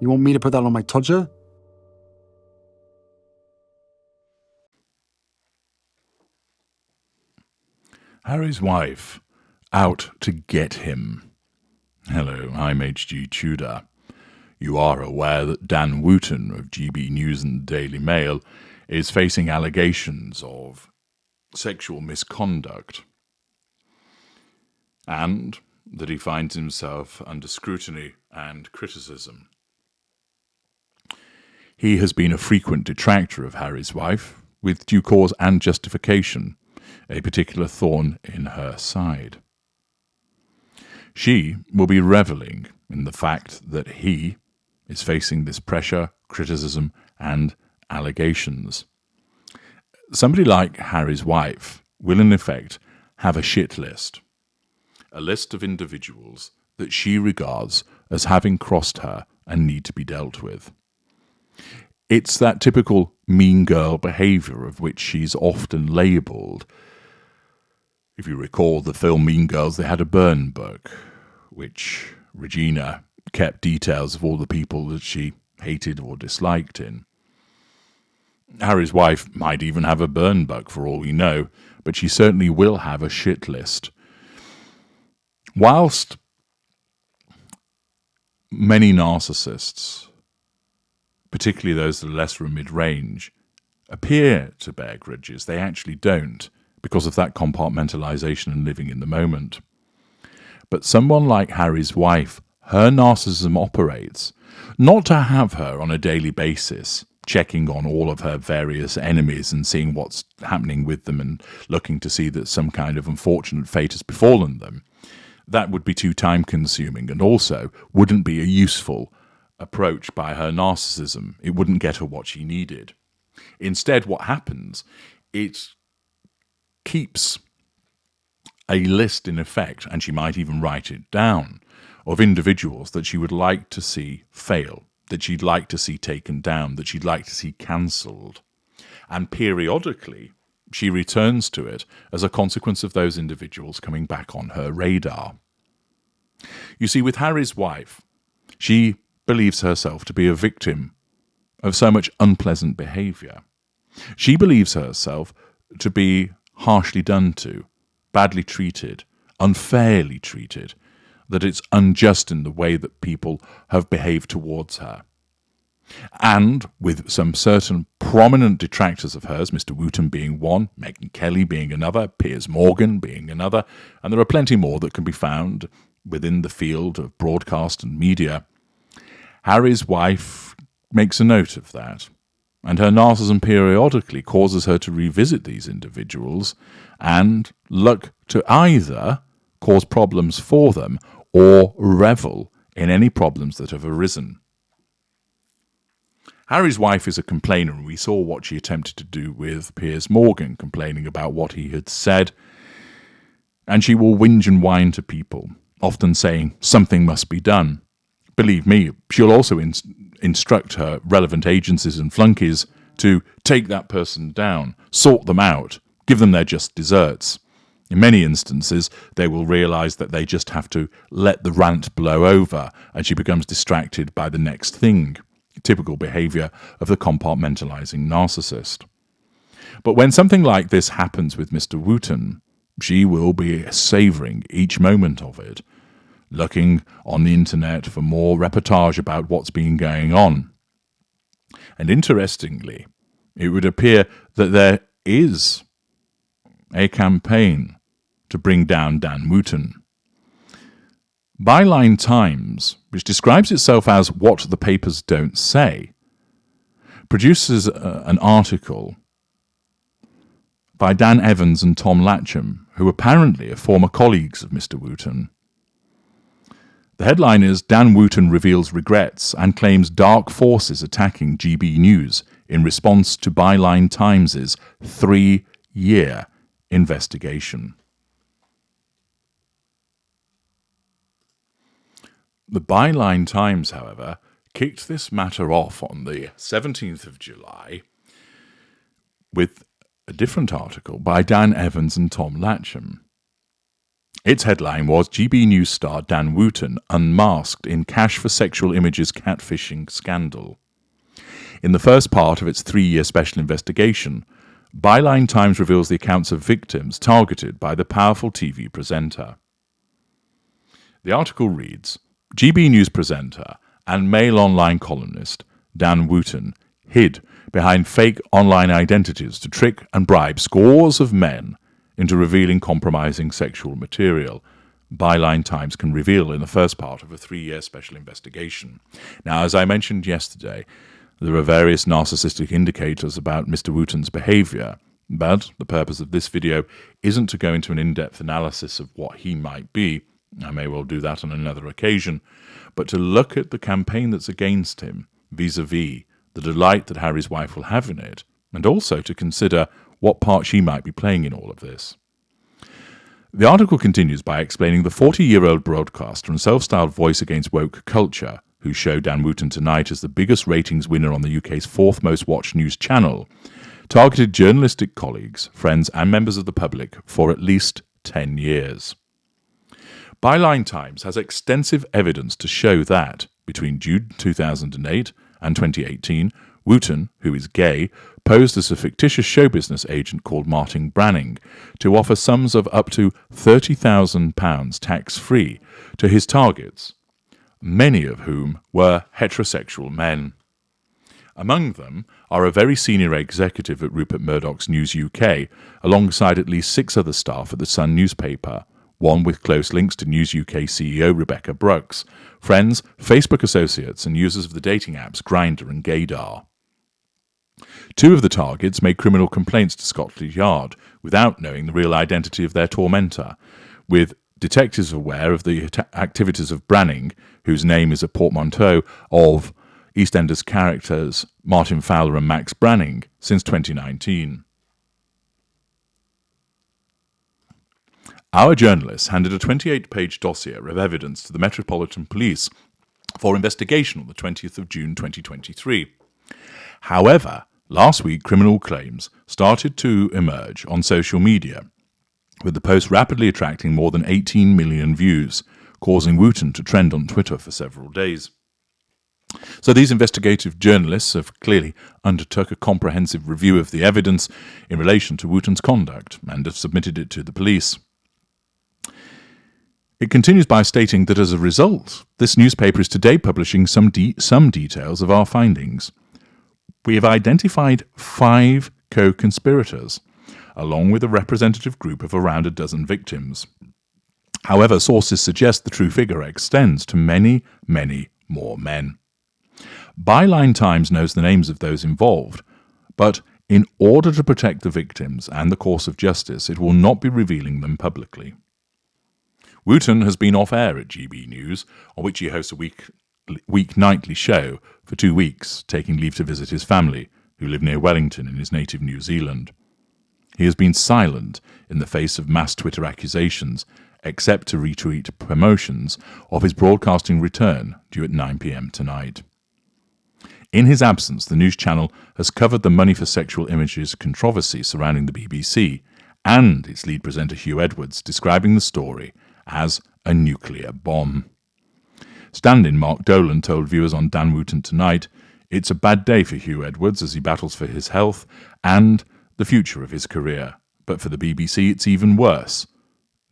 You want me to put that on my Tudor? Harry's wife, out to get him. Hello, I'm H.G. Tudor. You are aware that Dan Wootton of GB News and the Daily Mail is facing allegations of sexual misconduct, and that he finds himself under scrutiny and criticism. He has been a frequent detractor of Harry's wife, with due cause and justification, a particular thorn in her side. She will be revelling in the fact that he is facing this pressure, criticism, and allegations. Somebody like Harry's wife will, in effect, have a shit list. A list of individuals that she regards as having crossed her and need to be dealt with. It's that typical mean girl behaviour of which she's often labelled. If you recall the film Mean Girls, they had a burn book, which Regina kept details of all the people that she hated or disliked in. Harry's wife might even have a burn book for all we know, but she certainly will have a shit list. Whilst many narcissists, particularly those that are less from mid-range, appear to bear grudges, they actually don't, because of that compartmentalization and living in the moment. But someone like Harry's wife, her narcissism operates not to have her on a daily basis, checking on all of her various enemies and seeing what's happening with them and looking to see that some kind of unfortunate fate has befallen them. That would be too time-consuming and also wouldn't be a useful approach by her narcissism. It wouldn't get her what she needed. Instead, what happens, it keeps a list in effect, and she might even write it down, of individuals that she would like to see fail, that she'd like to see taken down, that she'd like to see cancelled. And periodically, she returns to it as a consequence of those individuals coming back on her radar. You see, with Harry's wife, she believes herself to be a victim of so much unpleasant behaviour. She believes herself to be harshly done to, badly treated, unfairly treated, that it's unjust in the way that people have behaved towards her. And with some certain prominent detractors of hers, Mr. Wooten being one, Meghan Kelly being another, Piers Morgan being another, and there are plenty more that can be found within the field of broadcast and media, Harry's wife makes a note of that. And her narcissism periodically causes her to revisit these individuals and look to either cause problems for them or revel in any problems that have arisen. Harry's wife is a complainer, and we saw what she attempted to do with Piers Morgan, complaining about what he had said. And she will whinge and whine to people, often saying something must be done. Believe me, she'll also instruct her relevant agencies and flunkies to take that person down, sort them out, give them their just desserts. In many instances, they will realise that they just have to let the rant blow over, and she becomes distracted by the next thing. Typical behaviour of the compartmentalising narcissist. But when something like this happens with Mr. Wooten, she will be savouring each moment of it, looking on the internet for more reportage about what's been going on. And interestingly, it would appear that there is a campaign to bring down Dan Wootton. Byline Times, which describes itself as what the papers don't say, produces an article by Dan Evans and Tom Latcham, who apparently are former colleagues of Mr. Wooten. The headline is, Dan Wootton reveals regrets and claims dark forces attacking GB News in response to Byline Times' 3-year investigation. The Byline Times, however, kicked this matter off on the 17th of July with a different article by Dan Evans and Tom Latcham. Its headline was GB News star Dan Wootton unmasked in cash for sexual images catfishing scandal. In the first part of its 3-year special investigation, Byline Times reveals the accounts of victims targeted by the powerful TV presenter. The article reads, GB News presenter and Mail Online columnist Dan Wootton hid behind fake online identities to trick and bribe scores of men into revealing compromising sexual material, Byline Times can reveal in the first part of a 3-year special investigation. Now, as I mentioned yesterday, there are various narcissistic indicators about Mr. Wooten's behaviour, but the purpose of this video isn't to go into an in-depth analysis of what he might be. I may well do that on another occasion, but to look at the campaign that's against him, vis-a-vis the delight that Harry's wife will have in it, and also to consider what part she might be playing in all of this. The article continues by explaining the 40-year-old broadcaster and self-styled voice against woke culture, whose show Dan Wootton Tonight is the biggest ratings winner on the UK's 4th most watched news channel, targeted journalistic colleagues, friends and members of the public for at least 10 years. Byline Times has extensive evidence to show that, between June 2008 and 2018, Wooten, who is gay, posed as a fictitious show business agent called Martin Branning to offer sums of up to £30,000 tax-free to his targets, many of whom were heterosexual men. Among them are a very senior executive at Rupert Murdoch's News UK, alongside at least 6 other staff at the Sun newspaper, one with close links to News UK CEO Rebecca Brooks, friends, Facebook associates and users of the dating apps Grindr and Gaydar. 2 of the targets made criminal complaints to Scotland Yard without knowing the real identity of their tormentor, with detectives aware of the activities of Branning, whose name is a portmanteau of EastEnders characters Martin Fowler and Max Branning, since 2019. Our journalists handed a 28-page dossier of evidence to the Metropolitan Police for investigation on the 20th of June 2023. However, last week criminal claims started to emerge on social media, with the post rapidly attracting more than 18 million views, causing Wooten to trend on Twitter for several days. So these investigative journalists have clearly undertook a comprehensive review of the evidence in relation to Wooten's conduct and have submitted it to the police. It continues by stating that as a result, this newspaper is today publishing some details of our findings. We have identified 5 co-conspirators, along with a representative group of around a dozen victims. However, sources suggest the true figure extends to many, many more men. Byline Times knows the names of those involved, but in order to protect the victims and the course of justice, it will not be revealing them publicly. Wooten has been off-air at GB News, on which he hosts a week-nightly show, for 2 weeks, taking leave to visit his family, who live near Wellington in his native New Zealand. He has been silent in the face of mass Twitter accusations, except to retweet promotions of his broadcasting return due at 9 p.m. tonight. In his absence, the news channel has covered the money for sexual images controversy surrounding the BBC, and its lead presenter Hugh Edwards describing the story as a nuclear bomb. Stand-in Mark Dolan told viewers on Dan Wootton Tonight, "It's a bad day for Hugh Edwards as he battles for his health and the future of his career. But for the BBC, it's even worse."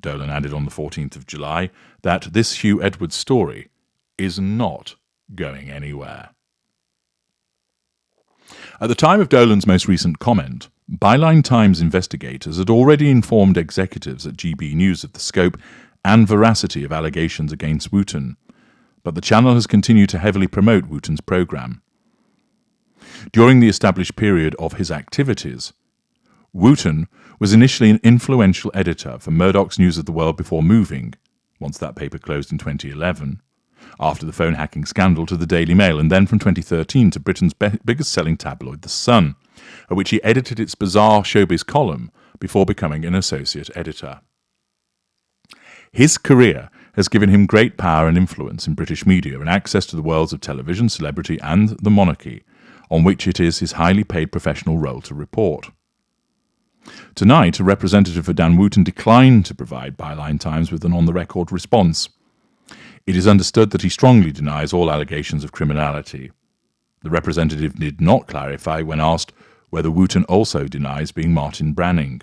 Dolan added on the 14th of July that this Hugh Edwards story is not going anywhere. At the time of Dolan's most recent comment, Byline Times investigators had already informed executives at GB News of the scope and veracity of allegations against Wooten, but the channel has continued to heavily promote Wooten's programme. During the established period of his activities, Wooten was initially an influential editor for Murdoch's News of the World before moving, once that paper closed in 2011, after the phone hacking scandal, to the Daily Mail, and then from 2013 to Britain's biggest selling tabloid, The Sun, at which he edited its bizarre showbiz column before becoming an associate editor. His career has given him great power and influence in British media and access to the worlds of television, celebrity and the monarchy, on which it is his highly paid professional role to report. Tonight, a representative for Dan Wootton declined to provide Byline Times with an on-the-record response. It is understood that he strongly denies all allegations of criminality. The representative did not clarify when asked whether Wooten also denies being Martin Branning.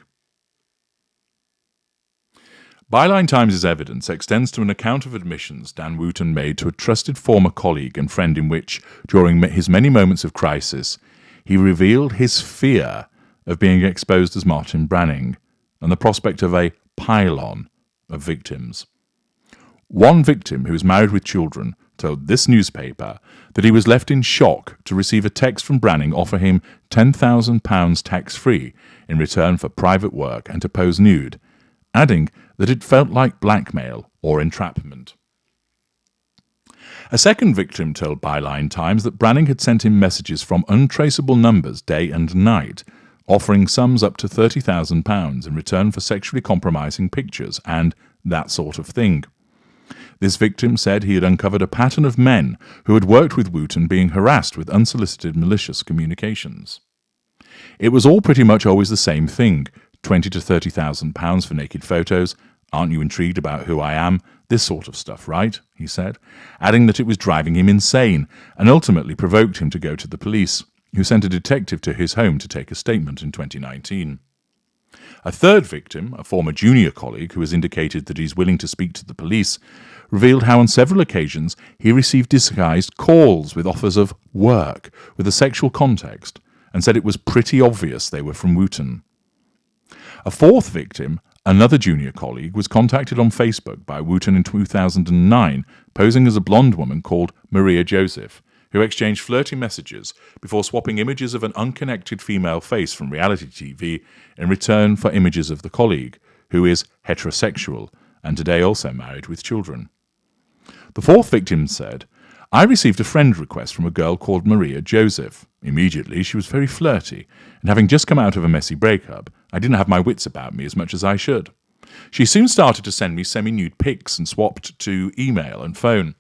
Byline Times' evidence extends to an account of admissions Dan Wootton made to a trusted former colleague and friend in which, during his many moments of crisis, he revealed his fear of being exposed as Martin Branning and the prospect of a pile-on of victims. One victim, who is married with children, told this newspaper that he was left in shock to receive a text from Branning offer him £10,000 tax-free in return for private work and to pose nude, adding that it felt like blackmail or entrapment. A second victim told Byline Times that Branning had sent him messages from untraceable numbers day and night, offering sums up to £30,000 in return for sexually compromising pictures and that sort of thing. This victim said he had uncovered a pattern of men who had worked with Wooten being harassed with unsolicited malicious communications. It was all pretty much always the same thing, £20,000 to £30,000 for naked photos. Aren't you intrigued about who I am? This sort of stuff, right? He said, adding that it was driving him insane and ultimately provoked him to go to the police, who sent a detective to his home to take a statement in 2019. A third victim, a former junior colleague who has indicated that he is willing to speak to the police, revealed how on several occasions he received disguised calls with offers of work with a sexual context and said it was pretty obvious they were from Wooten. A fourth victim, another junior colleague, was contacted on Facebook by Wooten in 2009, posing as a blonde woman called Maria Joseph, who exchanged flirty messages before swapping images of an unconnected female face from reality TV in return for images of the colleague, who is heterosexual and today also married with children. The fourth victim said, "I received a friend request from a girl called Maria Joseph. Immediately she was very flirty, and having just come out of a messy breakup, I didn't have my wits about me as much as I should. She soon started to send me semi-nude pics and swapped to email and phone.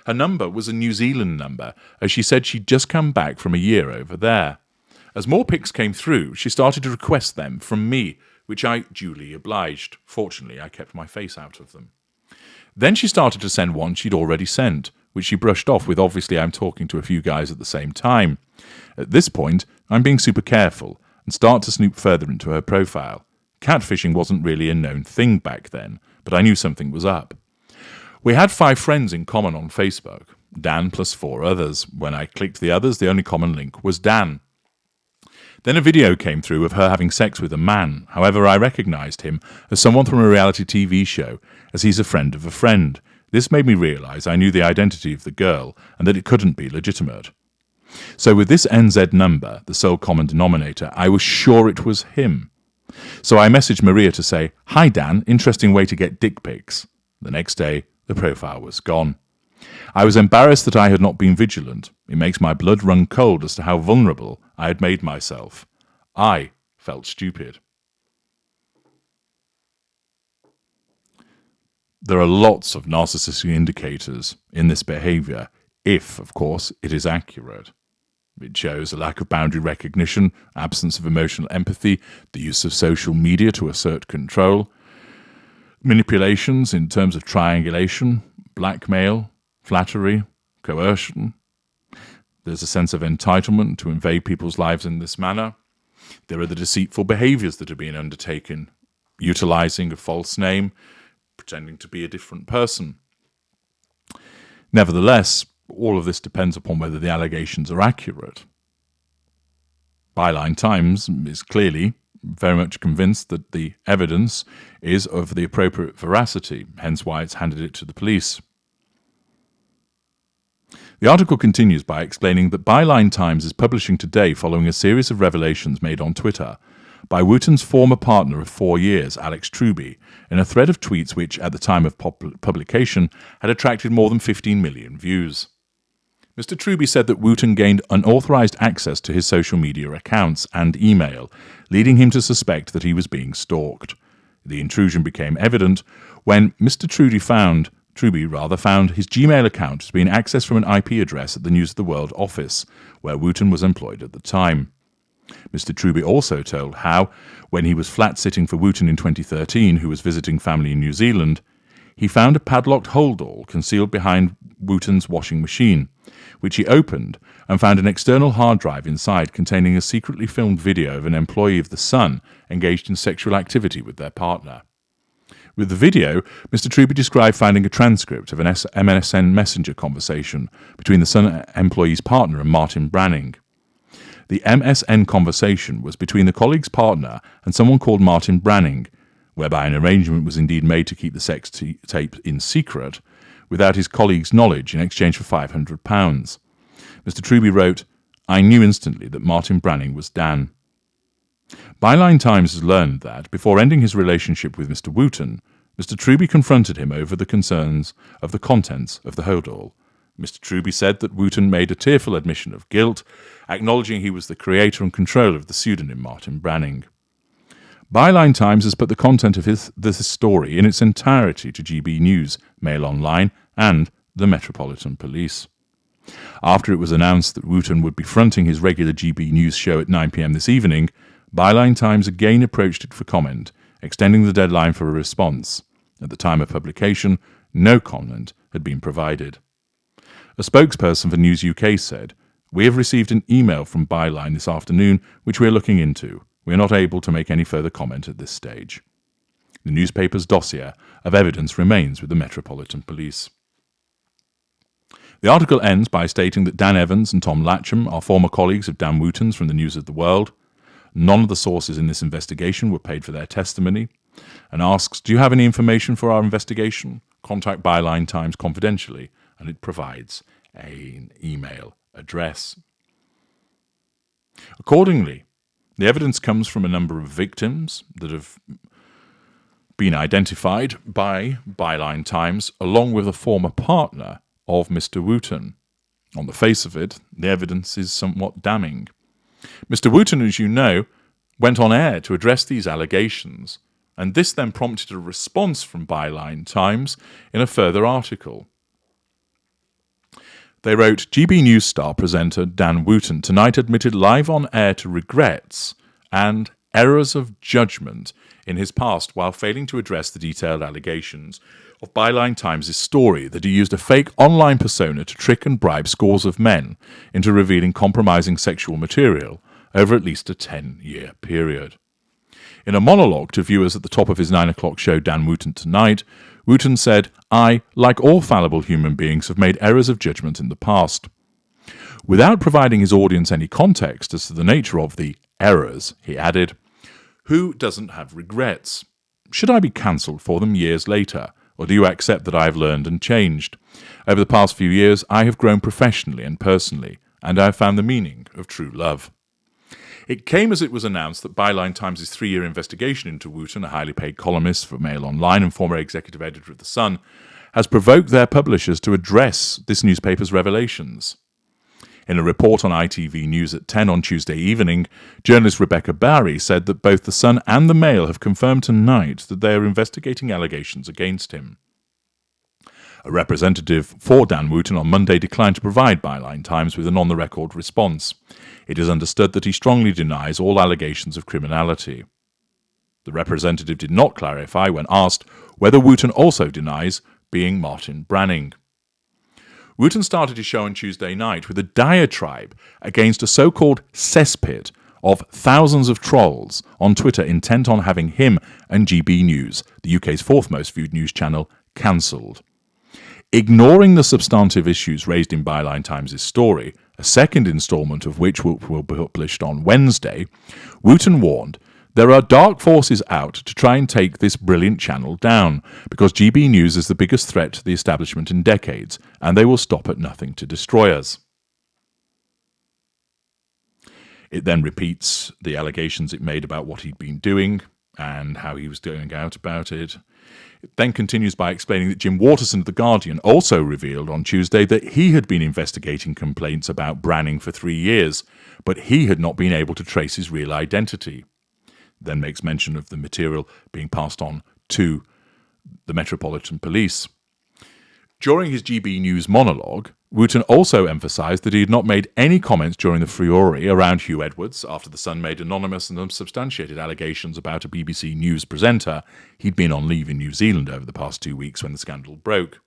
Her number was a New Zealand number, as she said she'd just come back from a year over there. As more pics came through, she started to request them from me, which I duly obliged. Fortunately, I kept my face out of them. Then she started to send one she'd already sent, which she brushed off with obviously I'm talking to a few guys at the same time. At this point, I'm being super careful and start to snoop further into her profile. Catfishing wasn't really a known thing back then, but I knew something was up. We had 5 friends in common on Facebook, Dan plus 4 others. When I clicked the others, the only common link was Dan. Then a video came through of her having sex with a man. However, I recognised him as someone from a reality TV show, as he's a friend of a friend. This made me realise I knew the identity of the girl and that it couldn't be legitimate. So with this NZ number, the sole common denominator, I was sure it was him. So I messaged Maria to say, "Hi Dan, interesting way to get dick pics." The next day, the profile was gone. I was embarrassed that I had not been vigilant. It makes my blood run cold as to how vulnerable I had made myself. I felt stupid. There are lots of narcissistic indicators in this behaviour, if, of course, it is accurate. It shows a lack of boundary recognition, absence of emotional empathy, the use of social media to assert control, manipulations in terms of triangulation, blackmail, flattery, coercion. There's a sense of entitlement to invade people's lives in this manner. There are the deceitful behaviours that are being undertaken, utilising a false name, pretending to be a different person. Nevertheless, all of this depends upon whether the allegations are accurate. Byline Times is clearly very much convinced that the evidence is of the appropriate veracity, hence why it's handed it to the police. The article continues by explaining that Byline Times is publishing today following a series of revelations made on Twitter by Wooten's former partner of 4 years, Alex Truby, in a thread of tweets which, at the time of publication, had attracted more than 15 million views. Mr. Truby said that Wooten gained unauthorized access to his social media accounts and email, leading him to suspect that he was being stalked. The intrusion became evident when Mr. Truby found his Gmail account as being accessed from an IP address at the News of the World office, where Wooten was employed at the time. Mr. Truby also told how, when he was flat-sitting for Wooten in 2013, who was visiting family in New Zealand, he found a padlocked holdall concealed behind Wooten's washing machine, which he opened and found an external hard drive inside containing a secretly filmed video of an employee of The Sun engaged in sexual activity with their partner. With the video, Mr. Truby described finding a transcript of an MSN Messenger conversation between the Sun employee's partner and Martin Branning. The MSN conversation was between the colleague's partner and someone called Martin Branning, whereby an arrangement was indeed made to keep the sex tape in secret, without his colleague's knowledge, in exchange for £500. Mr. Truby wrote, "I knew instantly that Martin Branning was Dan." Byline Times has learned that, before ending his relationship with Mr. Wooten, Mr. Truby confronted him over the concerns of the contents of the holdall. Mr. Truby said that Wooten made a tearful admission of guilt, acknowledging he was the creator and controller of the pseudonym Martin Branning. Byline Times has put the content of this story in its entirety to GB News, Mail Online, and the Metropolitan Police. After it was announced that Wooten would be fronting his regular GB News show at 9 p.m. this evening, Byline Times again approached it for comment, extending the deadline for a response. At the time of publication, no comment had been provided. A spokesperson for News UK said, "We have received an email from Byline this afternoon, which we are looking into. We are not able to make any further comment at this stage." The newspaper's dossier of evidence remains with the Metropolitan Police. The article ends by stating that Dan Evans and Tom Latcham are former colleagues of Dan Wootton's from the News of the World. None of the sources in this investigation were paid for their testimony, and asks, "Do you have any information for our investigation? Contact Byline Times confidentially," and it provides an email address. Accordingly, the evidence comes from a number of victims that have been identified by Byline Times, along with a former partner of Mr. Wooten. On the face of it, the evidence is somewhat damning. Mr. Wooten, as you know, went on air to address these allegations, and this then prompted a response from Byline Times in a further article. They wrote, "GB News star presenter Dan Wootton tonight admitted live on air to regrets and errors of judgment in his past while failing to address the detailed allegations of Byline Times' story that he used a fake online persona to trick and bribe scores of men into revealing compromising sexual material over at least a 10-year period." In a monologue to viewers at the top of his 9 o'clock show Dan Wootton Tonight, Wooten said, "I, like all fallible human beings, have made errors of judgment in the past." Without providing his audience any context as to the nature of the errors, he added, "Who doesn't have regrets? Should I be cancelled for them years later, or do you accept that I have learned and changed? Over the past few years, I have grown professionally and personally, and I have found the meaning of true love." It came as it was announced that Byline Times' 3-year investigation into Wooten, a highly paid columnist for Mail Online and former executive editor of The Sun, has provoked their publishers to address this newspaper's revelations. In a report on ITV News at 10 on Tuesday evening, journalist Rebecca Barry said that both The Sun and the Mail have confirmed tonight that they are investigating allegations against him. A representative for Dan Wootton on Monday declined to provide Byline Times with an on-the-record response. It is understood that he strongly denies all allegations of criminality. The representative did not clarify when asked whether Wooten also denies being Martin Branning. Wooten started his show on Tuesday night with a diatribe against a so-called cesspit of thousands of trolls on Twitter intent on having him and GB News, the UK's fourth most viewed news channel, cancelled. Ignoring the substantive issues raised in Byline Times' story, a second instalment of which will be published on Wednesday, Wooten warned, "There are dark forces out to try and take this brilliant channel down, because GB News is the biggest threat to the establishment in decades, and they will stop at nothing to destroy us." It then repeats the allegations it made about what he'd been doing and how he was going out about it. It then continues by explaining that Jim Waterson of The Guardian also revealed on Tuesday that he had been investigating complaints about Branning for 3 years, but he had not been able to trace his real identity. Then makes mention of the material being passed on to the Metropolitan Police. During his GB News monologue, Wooten also emphasised that he had not made any comments during the furore around Hugh Edwards after the Sun made anonymous and unsubstantiated allegations about a BBC News presenter. He'd been on leave in New Zealand over the past 2 weeks when the scandal broke.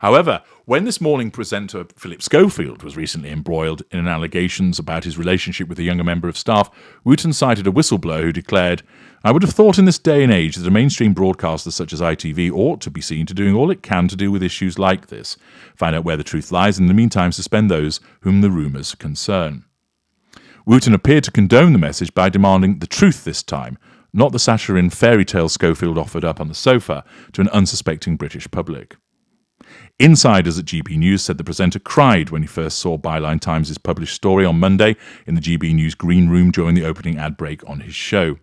However, when this morning presenter Philip Schofield was recently embroiled in allegations about his relationship with a younger member of staff, Wooten cited a whistleblower who declared, "I would have thought in this day and age that a mainstream broadcaster such as ITV ought to be seen to doing all it can to deal with issues like this, find out where the truth lies, and in the meantime suspend those whom the rumours concern." Wooten appeared to condone the message by demanding the truth this time, not the saccharine fairy tale Schofield offered up on the sofa to an unsuspecting British public. Insiders at GB News said the presenter cried when he first saw Byline Times' published story on Monday in the GB News green room during the opening ad break on his show.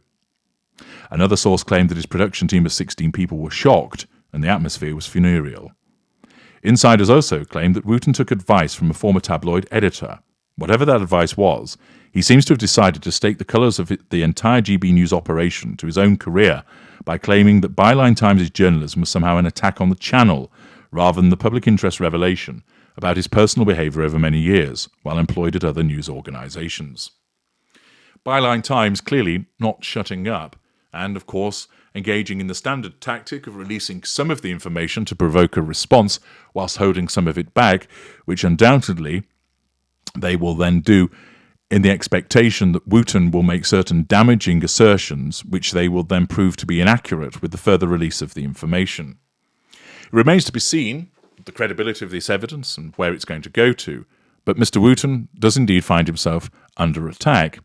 Another source claimed that his production team of 16 people were shocked and the atmosphere was funereal. Insiders also claimed that Wooten took advice from a former tabloid editor. Whatever that advice was, he seems to have decided to stake the colours of the entire GB News operation to his own career by claiming that Byline Times' journalism was somehow an attack on the channel, rather than the public interest revelation about his personal behaviour over many years while employed at other news organisations. Byline Times clearly not shutting up and, of course, engaging in the standard tactic of releasing some of the information to provoke a response whilst holding some of it back, which undoubtedly they will then do in the expectation that Wooten will make certain damaging assertions which they will then prove to be inaccurate with the further release of the information. It remains to be seen the credibility of this evidence and where it's going to go to, but Mr. Wooten does indeed find himself under attack.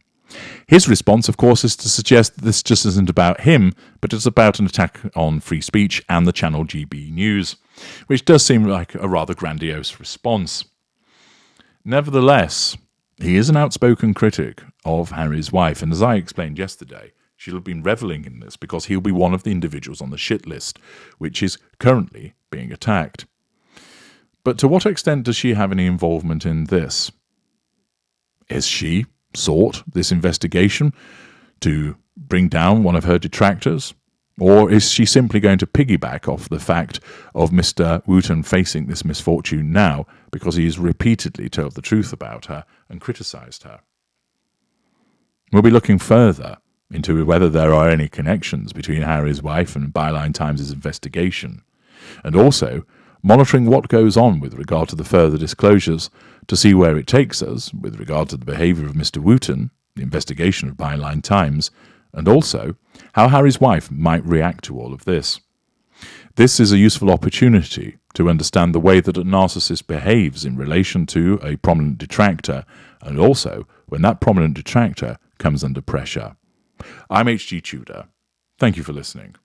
His response, of course, is to suggest that this just isn't about him, but it's about an attack on free speech and the channel GB News, which does seem like a rather grandiose response. Nevertheless, he is an outspoken critic of Harry's wife, and as I explained yesterday, she'll have been revelling in this because he'll be one of the individuals on the shit list, which is currently being attacked. But to what extent does she have any involvement in this? Has she sought this investigation to bring down one of her detractors? Or is she simply going to piggyback off the fact of Mr. Wooten facing this misfortune now because he has repeatedly told the truth about her and criticised her? We'll be looking further into whether there are any connections between Harry's wife and Byline Times' investigation, and also monitoring what goes on with regard to the further disclosures to see where it takes us with regard to the behaviour of Mr. Wooten, the investigation of Byline Times, and also how Harry's wife might react to all of this. This is a useful opportunity to understand the way that a narcissist behaves in relation to a prominent detractor, and also when that prominent detractor comes under pressure. I'm H.G. Tudor. Thank you for listening.